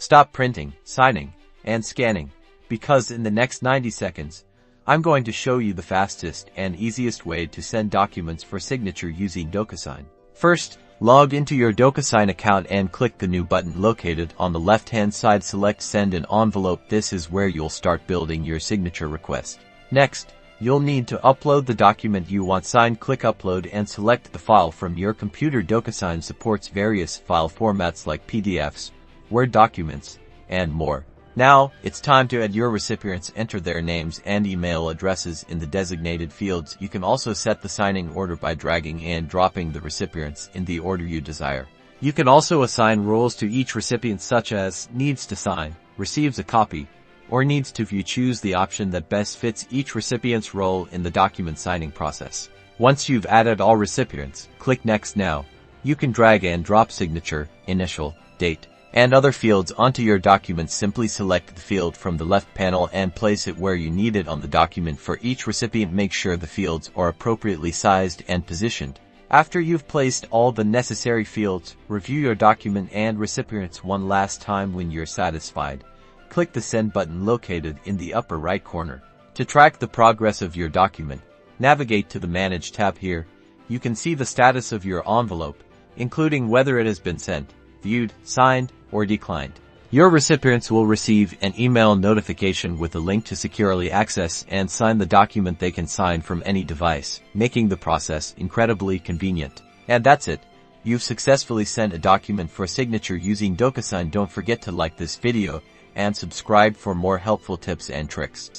Stop printing, signing, and scanning, because in the next 90 seconds, I'm going to show you the fastest and easiest way to send documents for signature using DocuSign. First, log into your DocuSign account and click the new button located on the left-hand side. Select Send an Envelope. This is where you'll start building your signature request. Next, you'll need to upload the document you want signed. Click Upload and select the file from your computer. DocuSign supports various file formats like PDFs, Word documents, and more. Now, it's time to add your recipients. Enter their names and email addresses in the designated fields. You can also set the signing order by dragging and dropping the recipients in the order you desire. You can also assign roles to each recipient, such as needs to sign, receives a copy, or needs to view. Choose the option that best fits each recipient's role in the document signing process. Once you've added all recipients, click Next. Now, you can drag and drop signature, initial, date, and other fields onto your document. Simply select the field from the left panel and place it where you need it on the document. For each recipient, make sure the fields are appropriately sized and positioned. After you've placed all the necessary fields, review your document and recipients one last time. When you're satisfied, click the Send button located in the upper right corner. To track the progress of your document, navigate to the Manage tab. Here, you can see the status of your envelope, including whether it has been sent, viewed, signed, or declined. Your recipients will receive an email notification with a link to securely access and sign the document. They can sign from any device, making the process incredibly convenient. And that's it. You've successfully sent a document for signature using DocuSign. Don't forget to like this video and subscribe for more helpful tips and tricks.